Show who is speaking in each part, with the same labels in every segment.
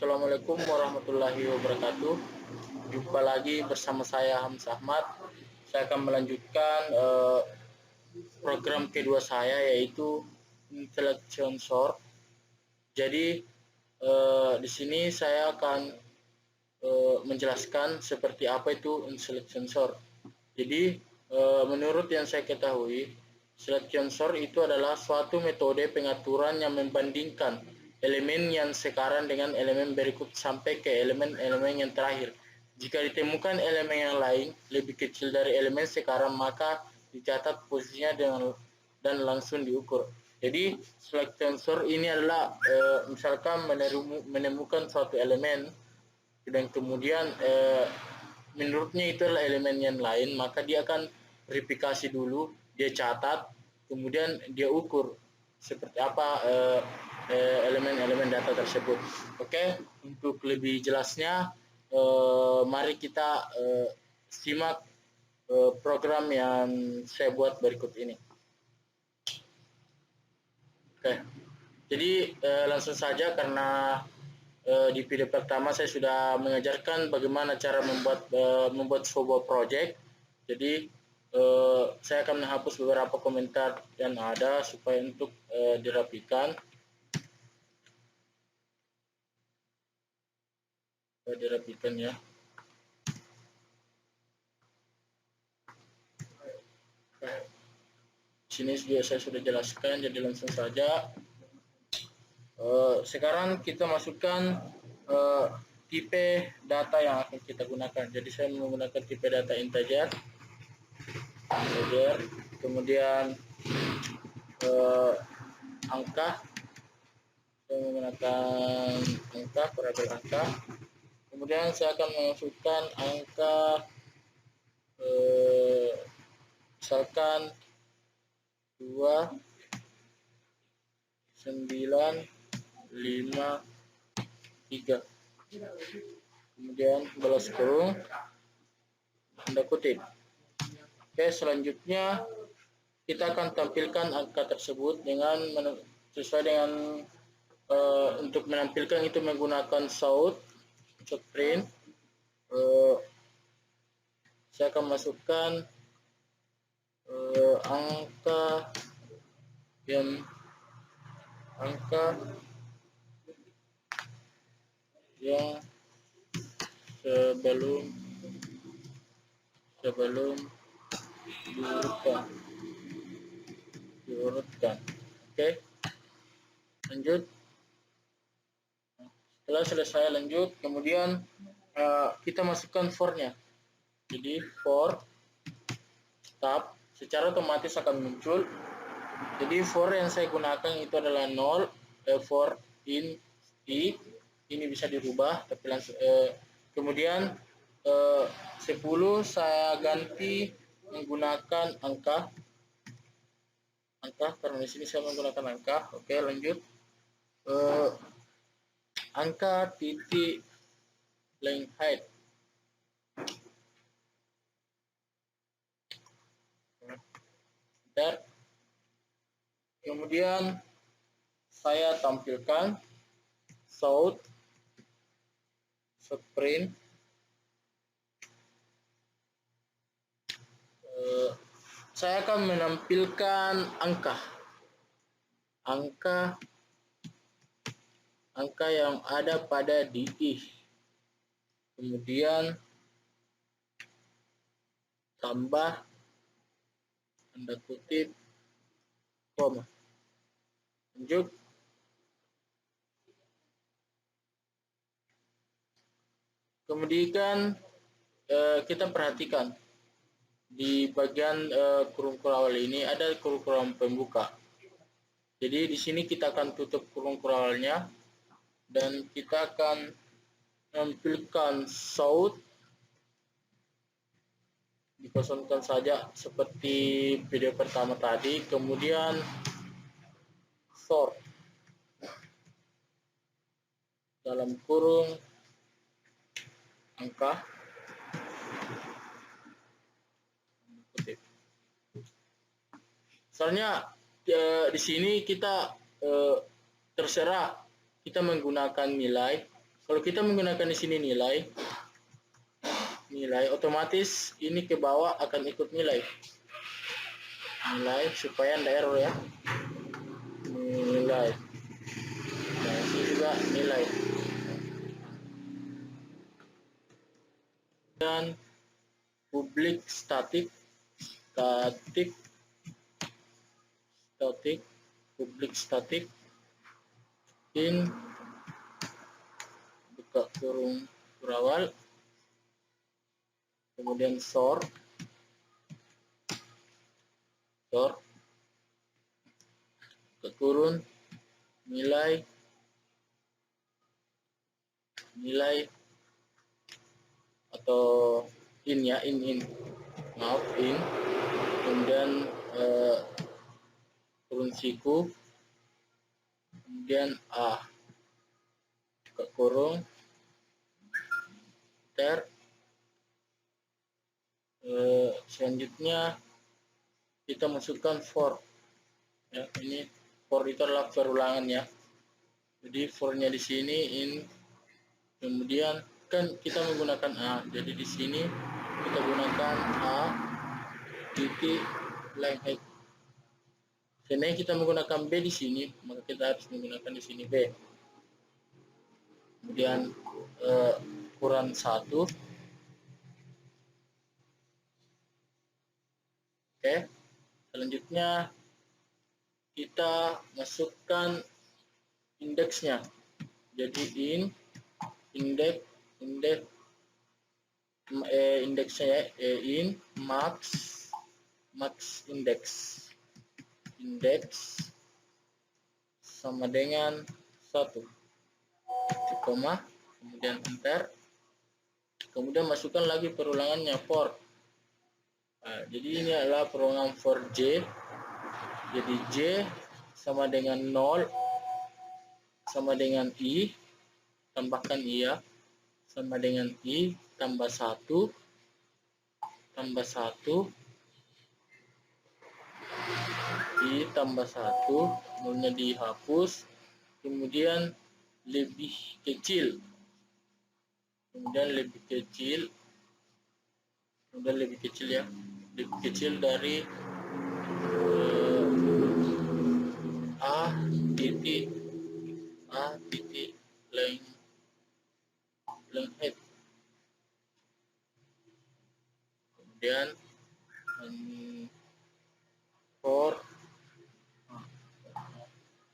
Speaker 1: Assalamualaikum warahmatullahi wabarakatuh. Jumpa lagi bersama saya Hamzah Ahmad. Saya akan melanjutkan program kedua saya, yaitu Intelligent Sort. Jadi di sini saya akan menjelaskan seperti apa itu Intelligent Sort. Jadi menurut yang saya ketahui, Selection sort itu adalah suatu metode pengaturan yang membandingkan elemen yang sekarang dengan elemen berikut sampai ke elemen-elemen yang terakhir. Jika ditemukan elemen yang lain lebih kecil dari elemen sekarang, maka dicatat posisinya dan langsung diukur. Jadi selection sort ini adalah misalkan menemukan suatu elemen dan kemudian menurutnya itu adalah elemen yang lain, maka dia akan verifikasi dulu, dia catat, kemudian dia ukur seperti apa elemen-elemen data tersebut. Oke, untuk lebih jelasnya, mari kita simak program yang saya buat berikut ini. Oke, jadi langsung saja, karena di video pertama saya sudah mengajarkan bagaimana cara membuat sebuah project. Jadi saya akan menghapus beberapa komentar yang ada supaya untuk dirapikan. Ya. Sini juga saya sudah jelaskan, jadi langsung saja. Sekarang kita masukkan tipe data yang akan kita gunakan. Jadi saya menggunakan tipe data integer, kemudian angka, saya menggunakan angka, variabel angka. Kemudian saya akan memasukkan angka misalkan 2, 9, 5, 3. Kemudian balas kurung, tanda kutip. Oke, selanjutnya kita akan tampilkan angka tersebut dengan sesuai dengan untuk menampilkan itu menggunakan sort print. Saya akan masukkan angka yang sebelum diurutkan. Oke, lanjut. Setelah selesai, lanjut, kemudian kita masukkan for-nya. Jadi for tab secara otomatis akan muncul. Jadi for yang saya gunakan itu adalah 0, for in i, ini bisa dirubah, tapi langsung kemudian 10 saya ganti menggunakan angka karena di sini saya menggunakan angka. Oke, lanjut. Angka titik length height. Dan kemudian saya tampilkan sort print saya akan menampilkan angka yang ada pada DI, kemudian tambah tanda kutip koma, lanjut. Kemudian kita perhatikan di bagian kurung awal ini ada kurung pembuka. Jadi di sini kita akan tutup kurung awalnya dan kita akan menampilkan sort, dikosongkan saja seperti video pertama tadi. Kemudian sort dalam kurung angka, soalnya di sini kita terserah kita menggunakan nilai Kalau kita menggunakan di sini nilai, otomatis ini ke bawah akan ikut nilai supaya ada error ya. Nilai, nah ini juga nilai. Dan public static public static in buka kurung berawal, kemudian sort buka kurung nilai atau in ya, maaf, in, kemudian kurung siku, kemudian buka kurung enter. Selanjutnya kita masukkan for ya, ini for itu adalah perulangan ya, jadi for-nya di sini in, kemudian kan kita menggunakan a, jadi di sini kita gunakan a titik length height. Sebenarnya kita menggunakan b di sini, maka kita harus menggunakan di sini b. Kemudian ukuran 1. Oke, selanjutnya kita masukkan indeksnya. Jadi indeksnya in max index sama dengan 1, koma, kemudian enter, kemudian masukkan lagi perulangannya for. Jadi ini adalah perulangan for j, jadi j sama dengan 0 sama dengan i, tambahkan i ya, sama dengan i tambah 1 i tambah 1, nolnya dihapus, kemudian lebih kecil ya, lebih kecil dari a titik length height. Kemudian for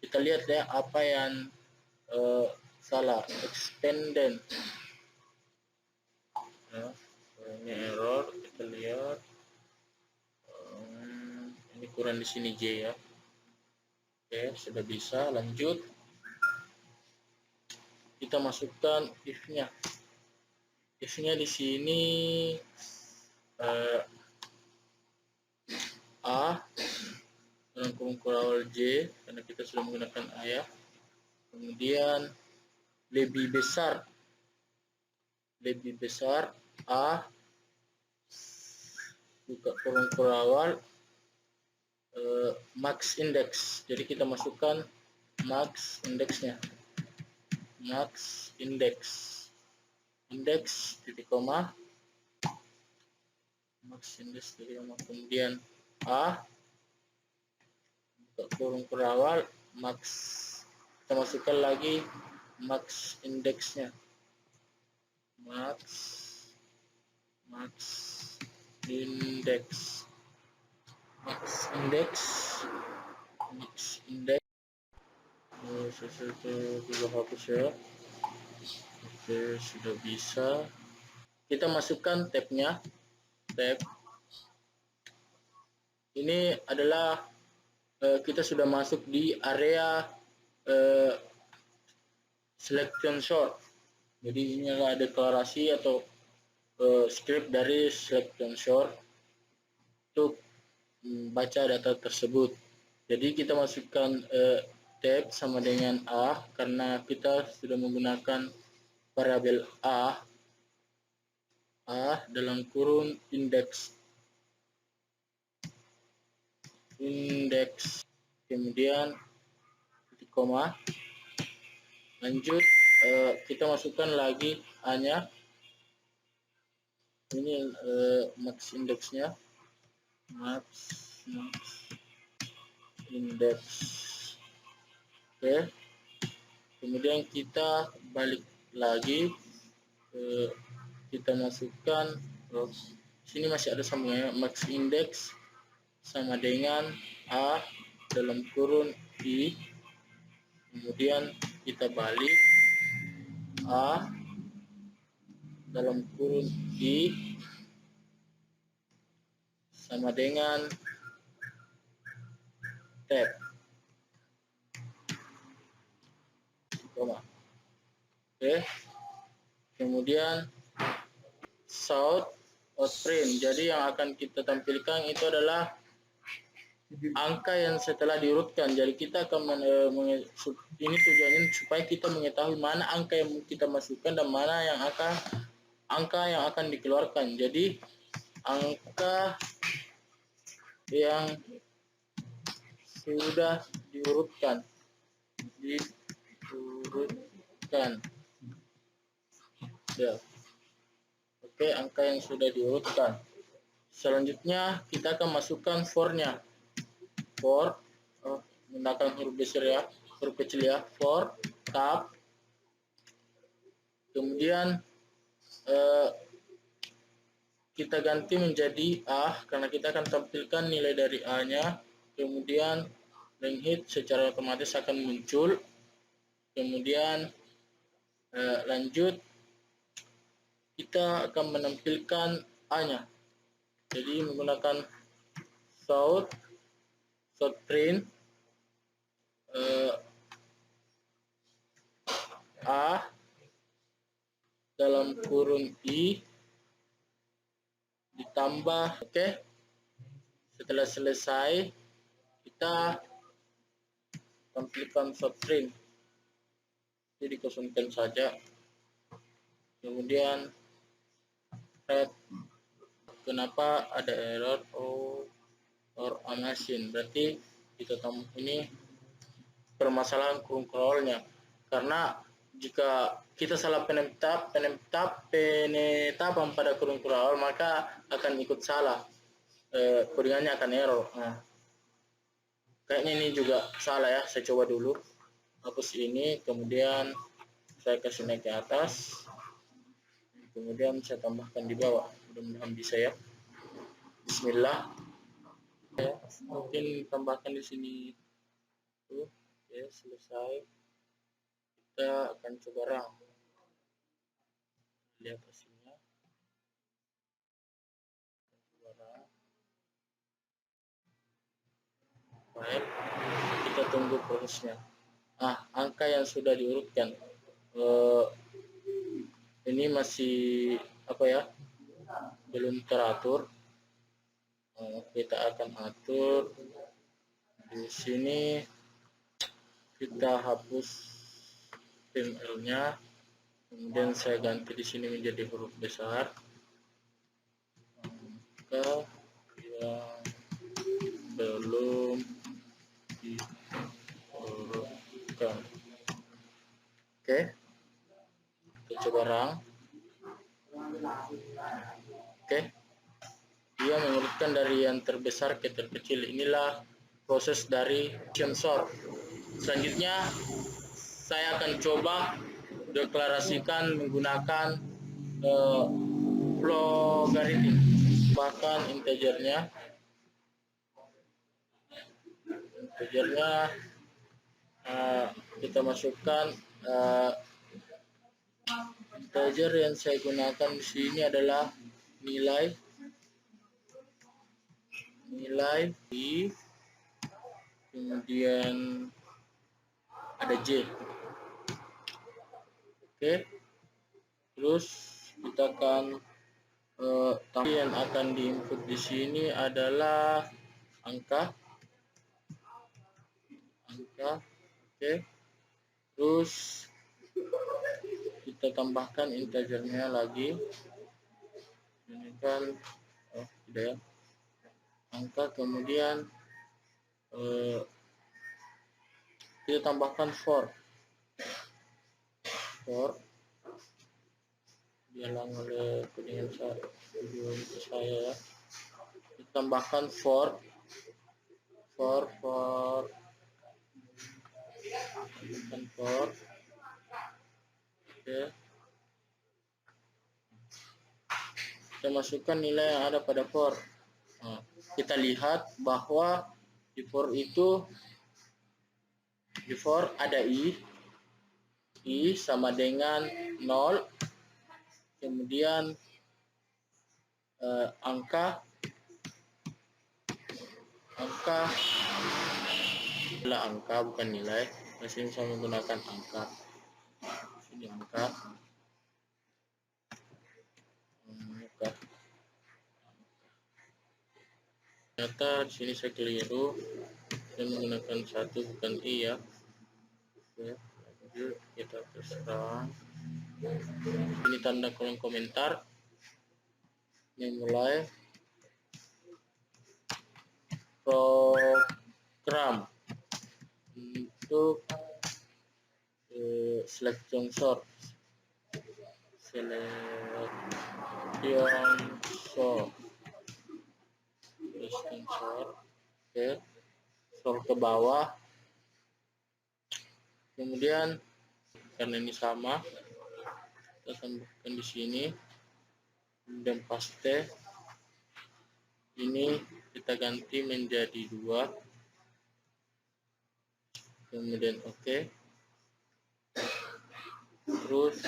Speaker 1: kita lihat ya apa yang salah, extended ya, ini error, kita lihat ini kurang di sini j ya. Oke, sudah bisa, lanjut kita masukkan if-nya di sini a dalam kurung awal j karena kita sudah menggunakan a ya, kemudian lebih besar a buka kurung awal max index, jadi kita masukkan max indeksnya, index titik koma, max index titik koma, kemudian a buka kurung awal max, kita masukkan lagi max indeksnya, max index. Saya sudah hapus ya. Oke, sudah bisa. Kita masukkan tab-nya. Ini adalah kita sudah masuk di area selection sort. Jadi ini adalah deklarasi atau script dari selection sort untuk baca data tersebut. Jadi kita masukkan tab sama dengan a karena kita sudah menggunakan variabel a dalam kurung indeks, kemudian titik koma, lanjut kita masukkan lagi A-nya. Ini max indeksnya, max index. Oke, kemudian kita balik lagi, kita masukkan, sini masih ada sambungannya, max index sama dengan A dalam kurun I, kemudian kita balik A dalam kurun I sama dengan tab, koma. Oke, kemudian south outprint. Jadi yang akan kita tampilkan itu adalah angka yang setelah diurutkan. Jadi kita akan ini tujuannya supaya kita mengetahui mana angka yang kita masukkan dan mana yang angka yang akan dikeluarkan. Jadi angka yang sudah diurutkan, ya. Oke, angka yang sudah diurutkan. Selanjutnya kita akan masukkan for-nya. For, menggunakan huruf besar ya, huruf kecil ya, for tab. Kemudian kita ganti menjadi A karena kita akan tampilkan nilai dari A-nya. Kemudian length hit secara otomatis akan muncul. Kemudian lanjut, kita akan menampilkan A-nya. Jadi menggunakan south print A dalam kurun I ditambah. Oke, setelah selesai kita tampilkan south print, jadi kosongkan saja. Kemudian red, kenapa ada error or a machine, berarti kita ini permasalahan kurung crawlnya, karena jika kita salah penetapan pada kurung crawl maka akan ikut salah, codingannya akan error. Nah, kayaknya ini juga salah ya, saya coba dulu hapus ini, kemudian saya kasih naik ke atas, kemudian saya tambahkan di bawah, mudah-mudahan bisa ya. Bismillah. Ya, mungkin tambahkan di sini tuh. Ya, selesai. Kita akan coba run. Lihat hasilnya. Coba run. Baik, kita tunggu prosesnya. Nah, angka yang sudah diurutkan ini masih apa ya, belum teratur. Kita akan atur di sini. Kita hapus HTML-nya, kemudian saya ganti di sini menjadi huruf besar. Angka yang belum diurutkan. Oke, kita coba run. Oke, dia mengurutkan dari yang terbesar ke terkecil. Inilah proses dari sensor. Selanjutnya saya akan coba deklarasikan menggunakan logaritm, bahkan integernya kita masukkan. Integer yang saya gunakan di sini adalah nilai I, kemudian ada J. Oke, terus kita akan yang akan diinput di sini adalah angka. Oke, terus kita tambahkan integernya lagi. Ini kan tidak ya, angka, kemudian kita tambahkan for. for dihalang oleh kodingan video saya ya. Ditambahkan for oke. Kita masukkan nilai yang ada pada for. Nah, kita lihat bahwa di for ada i sama dengan 0, kemudian angka adalah angka bukan nilai. Di sini saya menggunakan angka. Ini angka. Ternyata di sini saya keliru. Saya menggunakan 1 bukan i ya. Oke, lanjut kita terserah. Ini tanda kolom komentar. Memulai program untuk selection sort. Oke, scroll ke bawah. Kemudian karena ini sama, kita tambahkan di sini dan paste. Ini kita ganti menjadi 2. Kemudian oke. Terus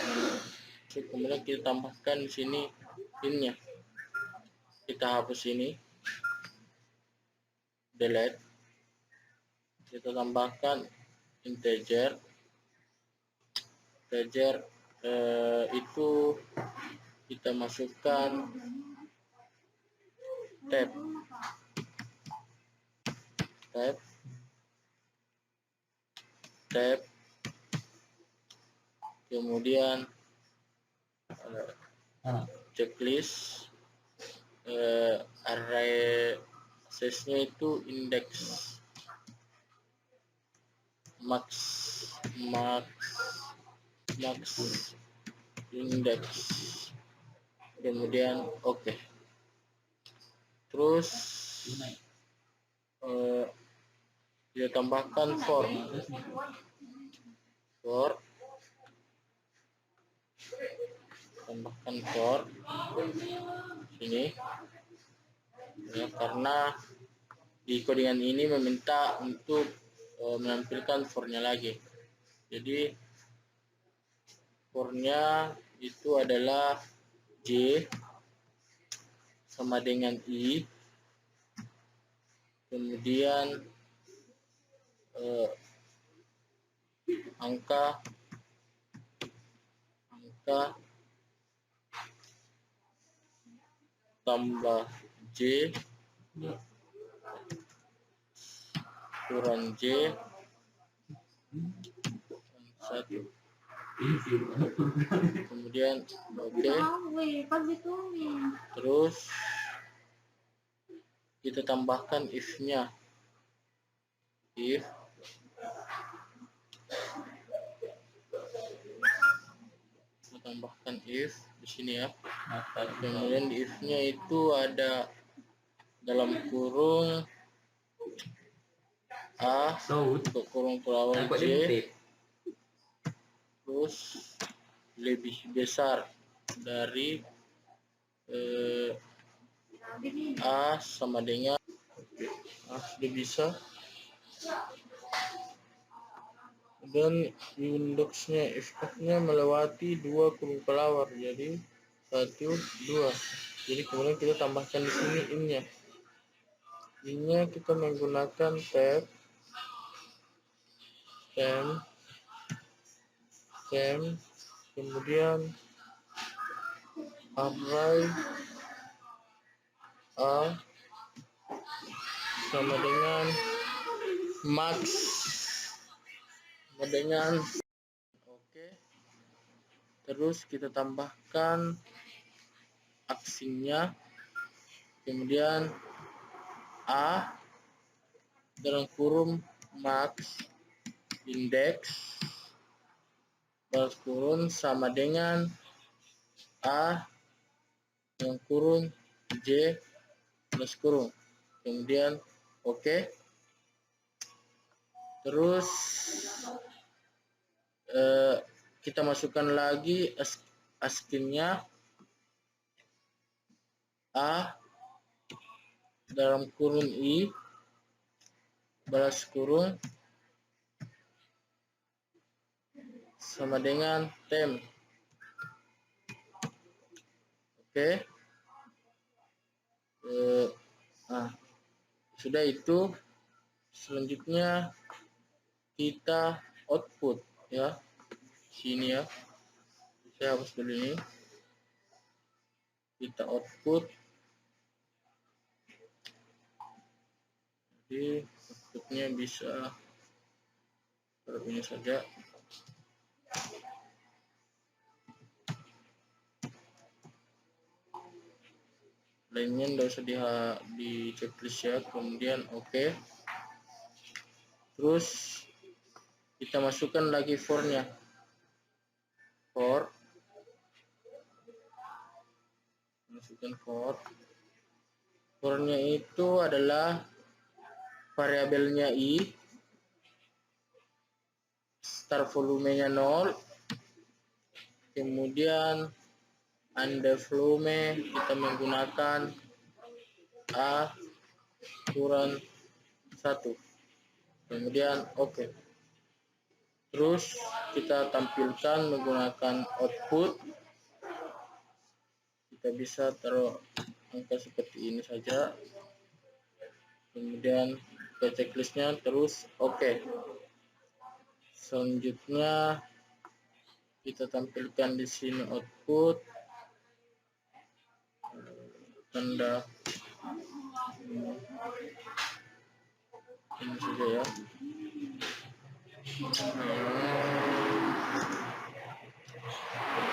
Speaker 1: kemudian kita tambahkan di sini pinnya. Kita hapus ini, delete. Kita tambahkan integer. Itu kita masukkan tab. Kemudian checklist, array access-nya itu index max index. Kemudian oke. Terus dia tambahkan for sini ya, karena di codingan ini meminta untuk menampilkan for-nya lagi. Jadi for-nya itu adalah j sama dengan i, kemudian angka tambah j kurang j 1. Kemudian oke. Terus kita tambahkan if-nya. If tambahkan if di sini ya. Kemudian di if-nya itu ada dalam kurung a untuk kurung pelawar j, terus lebih besar dari a sama dengan sudah bisa. Dan indeksnya f-nya melewati 2 kurung pelawar, jadi 1, 2. Jadi kemudian kita tambahkan di sini in-nya kita menggunakan tab kemudian array a sama dengan max sama dengan oke. Terus kita tambahkan aksinya, kemudian a dalam kurung max index balas kurung sama dengan A yang kurung J balas kurung. Kemudian oke. Terus kita masukkan lagi ASCII-nya A dalam kurung I balas kurung sama dengan tem. Oke. Sudah itu, selanjutnya kita output ya. Sini ya. Saya hapus dulu ini. Kita output. Jadi outputnya bisa seperti ini saja. Lainnya tidak usah di checklist ya. Kemudian oke. Terus kita masukkan lagi for-nya. Masukkan for-nya itu adalah variabelnya I, start volumenya 0, kemudian under volume kita menggunakan A kurang 1, kemudian oke. Terus kita tampilkan menggunakan output. Kita bisa taruh angka seperti ini saja, kemudian ke checklistnya, terus oke. Selanjutnya kita tampilkan di sini output tanda ini saja ya.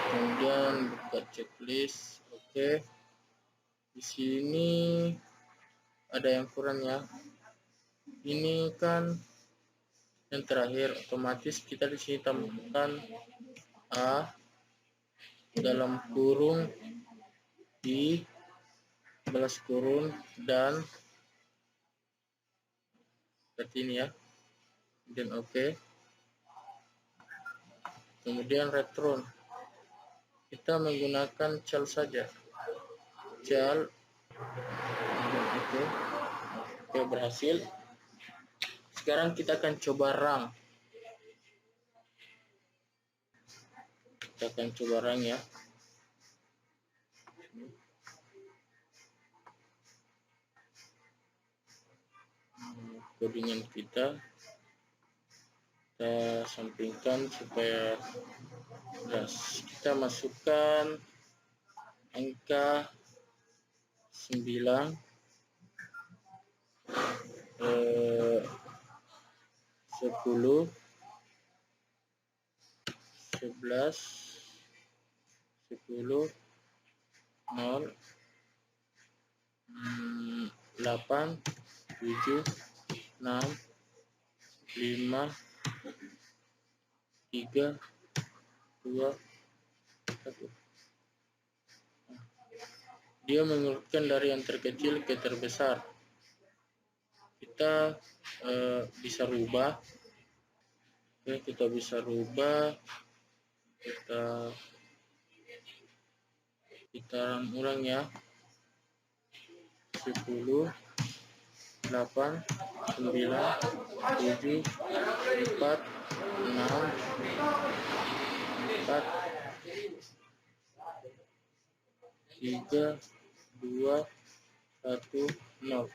Speaker 1: Kemudian buka checklist. Oke. Di sini ada yang kurang ya. Ini kan yang terakhir, otomatis kita di sini tambahkan A dalam kurung I balas kurung dan seperti ini ya. Dan oke. Kemudian return. Kita menggunakan cell saja. Cell. Oke. Oke, berhasil. Sekarang kita akan coba run. Kita akan coba run ya. Codingan kita sampingkan supaya jelas. Kita masukkan angka 9, 10, 11, 10, 0, 8, 7, 6, 5, 3, 2, 1. Dia mengurutkan dari yang terkecil ke terbesar. Kita bisa rubah. Oke, kita bisa rubah. Kita ulang ya. 10, 8, 9, 7, 4, 6, 4, 3, 2, 1, 0,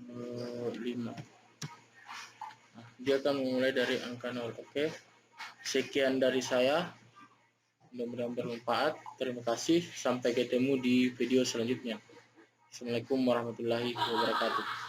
Speaker 1: 5. Dia akan memulai dari angka 0. Oke. Sekian dari saya. Mudah-mudahan bermanfaat. Terima kasih. Sampai ketemu di video selanjutnya. Assalamualaikum warahmatullahi wabarakatuh.